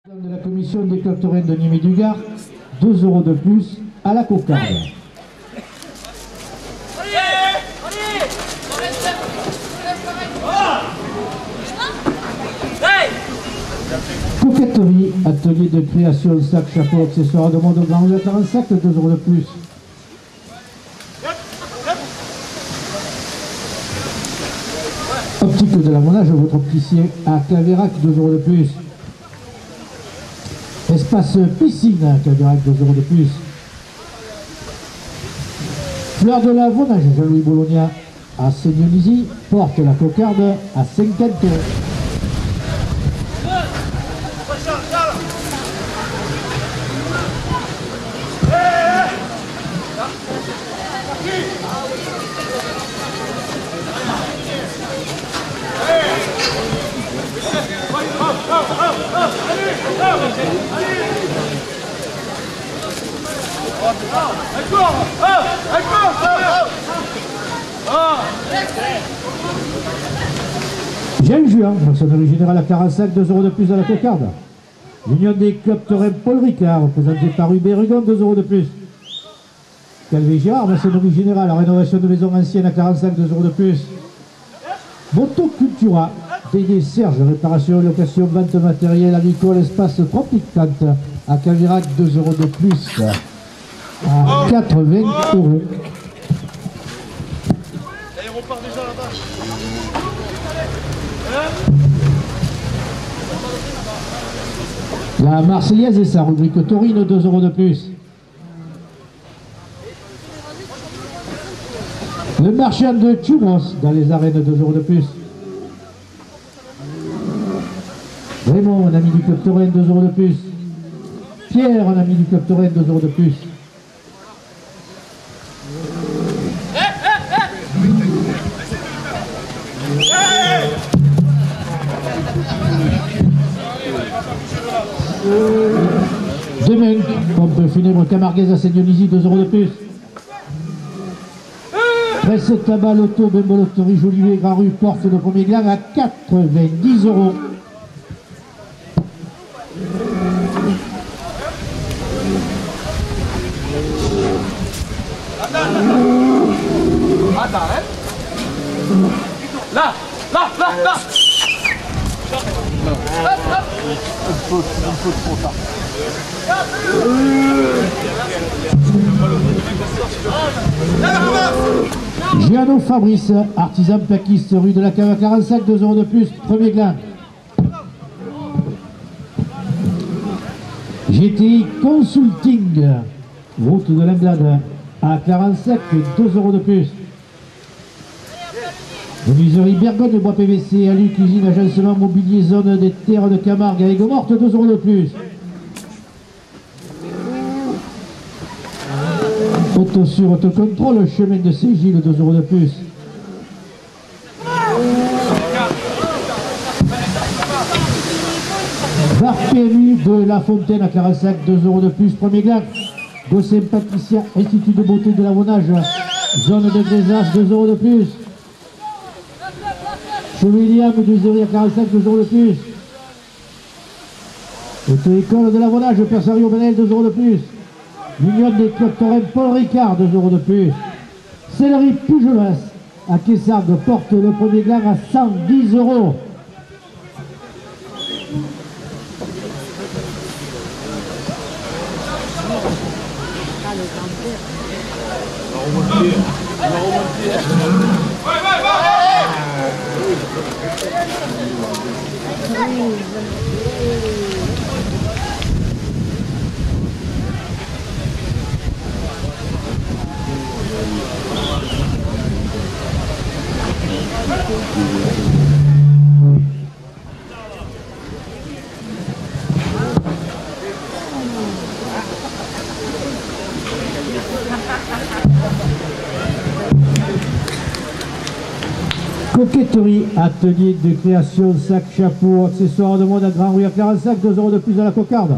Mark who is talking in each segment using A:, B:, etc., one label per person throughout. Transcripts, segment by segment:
A: De la commission des clubs taurins de Nîmes et du Gard, 2 € de plus à la cocarde. Coquetterie, atelier de création, sac, chapeau, accessoires de mode grand ou à 45, 2 € de plus. Optique de l'amonage, votre opticien à Claveyrac, 2 € de plus. Espace piscine à Claveyrac, 2 € de plus. Fleur de la Vaunage, Jean-Louis Bologna à Seignelisy, porte la cocarde à 50 €. Jean Juin, maçonnerie générale à 45, 2 € de plus à la cocarde. L'Union des clubs taurins Paul Ricard, représentée par Hubert Rugon, 2 € de plus. Calvé Girard, maçonnerie générale à rénovation de maison ancienne à 45, 2 € de plus. Motocultura, D.D. Serge, réparation, location, vente matériel agricole, espace Tropicante à Claveyrac, 2 € de plus à 80 €.
B: Et on repart déjà là-bas.
A: La Marseillaise et sa rubrique taurine, 2 € de plus. Le marchand de Chumos dans les arènes, 2 € de plus. Raymond, un ami du club taurin, 2 € de plus. Pierre, un ami du club taurin, 2 € de plus. Demain, pompe funèbre Camarguaise à Seignelisy, 2 € de plus. Presse tabac, loto, Bemboloterie, Jolivet, Grand Rue, porte le premier gland à 90 €.
B: Attends, hein. Là. Un peu trop tard.
A: Giano Fabrice, artisan plaquiste, rue de la Cave à 45, 2 € de plus, premier gland. GTI Consulting, route de l'Anglade à 45, 2 € de plus. Menuiserie Bergogne, bois PVC, alu, cuisine, agencement, mobilier, zone des terres de Camargue à Aigues-Mortes, 2 € de plus. Auto sur autocontrôle, chemin de Saint-Gilles, 2 € de plus. Bar PMU de La Fontaine à 45, 2 € de plus, premier gland. Gossin Patricia, Institut de beauté de la Vaunage, zone de Grésace, 2 € de plus. William de à 45, 2 € de plus. Auto-école de la Vaunage, Persario Benel, 2 € de plus. L'Union des clubs taurins Paul Ricard, 2 € de plus. Céleri Pugelas à Quessargues porte le premier gland à 110 €. Coquetterie, atelier de création, sac, chapeau, accessoires de mode à Grand Rue à 45, 2 € de plus à la cocarde.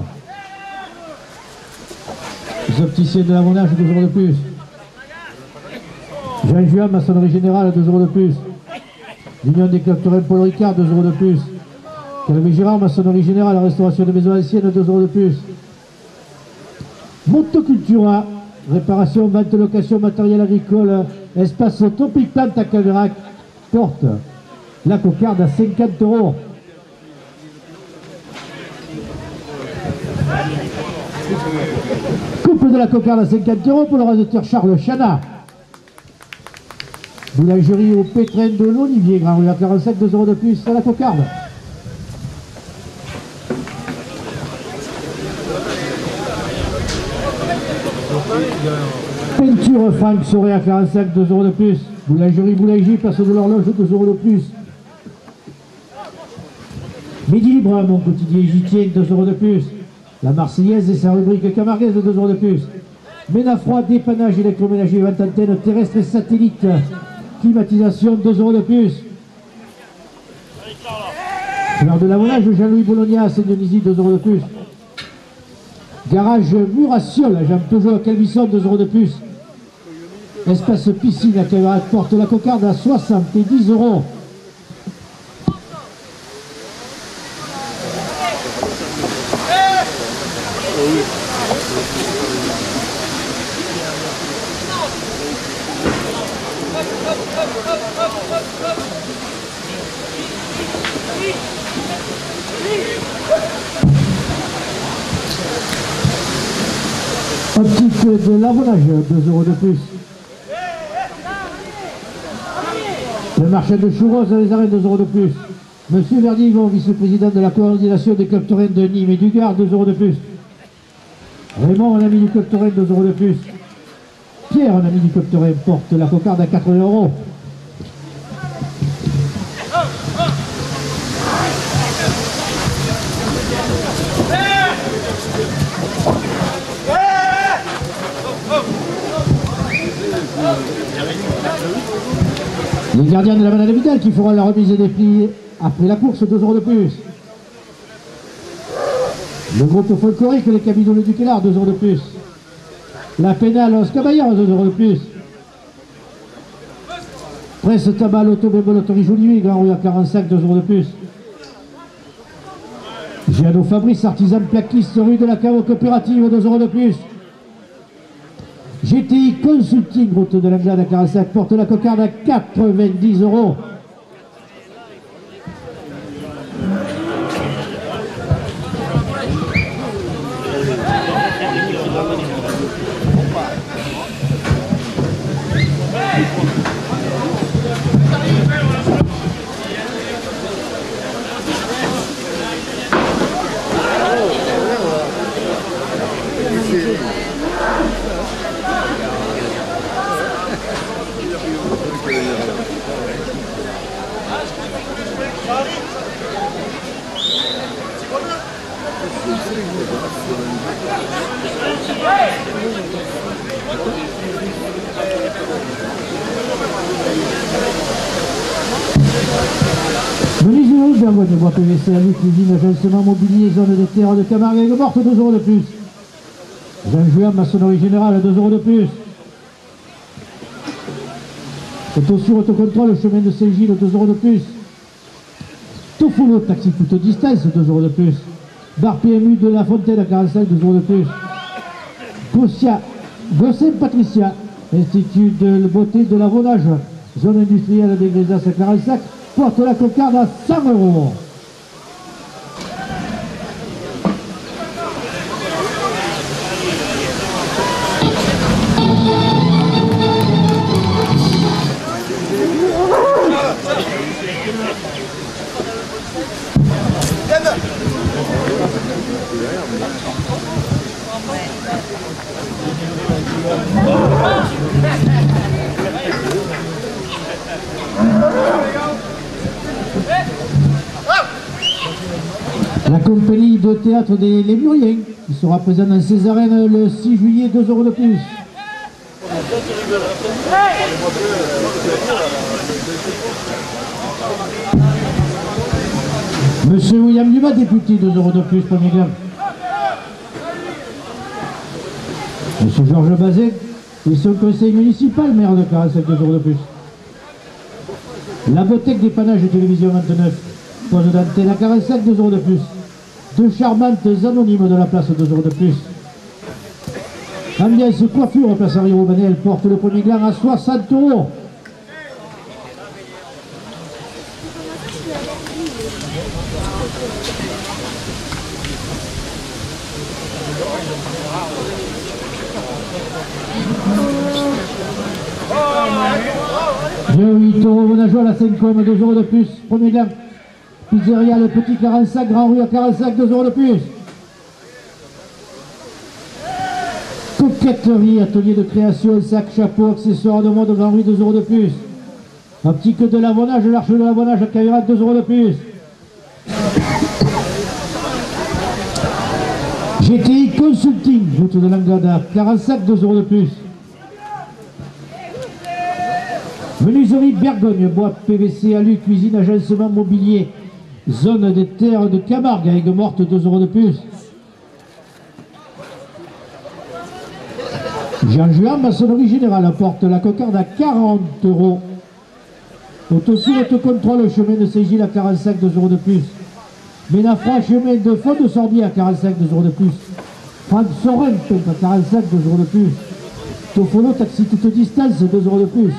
A: Les opticiens de la Vaunage, 2 € de plus. Jean Juin, maçonnerie générale, 2 € de plus. L'Union des clubs taurins Paul Ricard, 2 € de plus. Calvé Gérard, maçonnerie générale, restauration de maisons anciennes, 2 euros de plus. Motocultura, réparation, vente, location, matériel agricole, espace Tropic Plant à Calverac, porte la cocarde à 50 euros. Couple de la cocarde à 50 euros pour le radiateur Charles Chana. Boulangerie au pétrin de l'Olivier, Grand Rue à 45, 2 euros de plus à la cocarde. Peinture Franck Soré à 45, 2 euros de plus. Boulangerie, place de l'horloge, 2 euros de plus. Midi Libre, mon quotidien j'y tiens, 2 euros de plus. La Marseillaise et sa rubrique camarguaise, 2 euros de plus. Ménafroid, dépannage électroménager, vente antenne terrestre et satellite. Climatisation, 2 euros de plus. Fleur de l'avonnage, Jean-Louis Bologna à Saint-Dionisy, 2 euros de plus. Garage Murassiol, j'aime toujours à Calvisson, 2 euros de plus. Espace piscine à Calverac, porte la cocarde à 70 euros. Optique de l'avonnage, 2 euros de plus. Le marché de Chouros à les arrêts, 2 euros de plus. Monsieur Verdivon, vice-président de la coordination des clubs taureaux de Nîmes et du Gard, 2 euros de plus. Raymond, un ami du club taureau, 2 euros de plus. Pierre, un ami du club taureau, porte la cocarde à 80 euros. Les gardiens de la Manade Vitale qui feront la remise des prix après la course, 2 euros de plus. Le groupe folklorique, les cabinets du Duquelard, 2 euros de plus. La pénale Oscabaillard, 2 euros de plus. Presse tabac, l'auto bémol, autorise Jolivet, Grand Rue à 45, 2 euros de plus. Giano Fabrice, artisan plaquiste, rue de la Cave coopérative, 2 euros de plus. GTI Consulting, route de l'Anglade à 45, porte la cocarde à 90 euros. Menuiserie de bois de bois PVC à l'eau, cuisine, agencement mobilier, zone de terre de Camargue et morte, 2 euros de plus. Jean-Juin, maçonnerie générale, 2 euros de plus. Auto-sur autocontrôle, chemin de Saint-Gilles, 2 euros de plus. Tofulo, taxi toute distance, 2 euros de plus. Bar PMU de la Fontaine à 45, 2 euros de plus. Gossia, Gossin Patricia, Institut de beauté de l'avonnage, zone industrielle des Grisas à 45, porte la cocarde à 100 euros. La compagnie de théâtre des Lémuriens qui sera présente dans ces arènes le 6 juillet, 2 euros de plus. Monsieur William Dumas, député, 2 euros de plus, premier gamme. Monsieur Georges Bazin et son conseil municipal, maire de 45, 2 euros de plus. La Bothèque dépannage et télévision 29, Pose d'antenne à 45, 2 euros de plus. Deux charmantes anonymes de la place, 2 euros de plus. Ambiance coiffure, place Henri Romanet, elle porte le premier gland à 60 euros. Le 8 euros, Vonageau à la 5e, 2 euros de plus. Premier gland. Pizzeria, le petit 45, Grand Rue à 45, 2 euros de plus. Coquetterie, atelier de création, sac, chapeau, accessoires de mode, Grand Rue, 2 euros de plus. Optique de l'Avonnage, l'Arche de l'Avonnage à Cayrac, 2 euros de plus. GTI Consulting, route de Langlada, 45, 2 euros de plus. Menuiserie Bergogne, bois PVC, alu, cuisine, agencement mobilier. Zone des terres de Camargue, avec morte, 2 euros de plus. Jean-Juan, maçonnerie générale, apporte la cocarde à 40 euros. Autosuite contrôle, chemin de Saint-Gilles à 45, 2 euros de plus. Ménafra, chemin de Fond de Sorbier à 45, 2 euros de plus. Franck Sorin, à 45, 2 euros de plus. Tofolo, taxi toute distance, 2 euros de plus.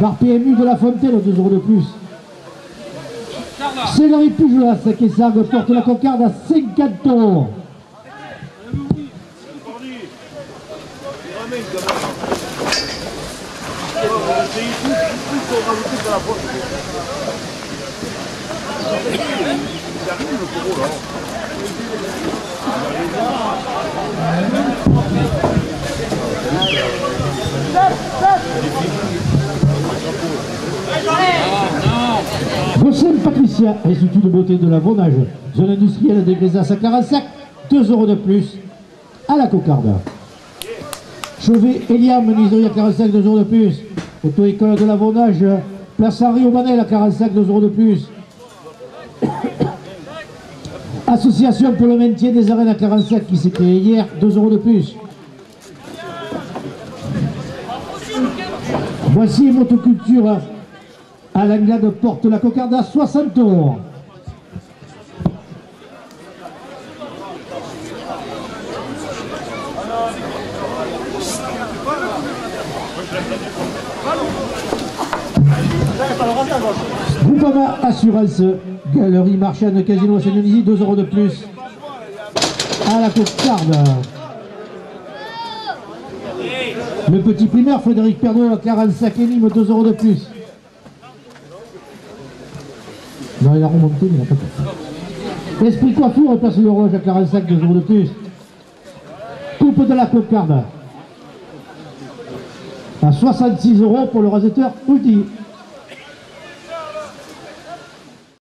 A: Bar PMU de la Fontaine, 2 euros de plus. Céleri Pujolas, Kessargues, porte la cocarde à 50 euros. Rossem Patricia, Institut de beauté de la Vonage, zone industrielle des Grézas à 45, 2 euros de plus à la cocarde. Chauvet Eliam, menuiserie à 45, 2 euros de plus. Auto-école de la Vonage, place Henri Aubanel à 45, 2 euros de plus. Association pour le maintien des arènes à 45 qui s'est créée hier, 2 euros de plus. Voici Motoculture à Langlade, porte la cocarde à 60 euros. Groupama Assurance, Galerie Marchande, Casino Saint-Denis, 2 euros de plus à la cocarde. Le petit primaire, Frédéric Perdot à 45 et Nîmes, 2 euros de plus. Non, il a remonté, mais il n'a pas fait. Esprit coiffure, place de Roche à 45, 2 euros de plus. Coupe de la cocarde à 66 euros pour le rasetteur Audi.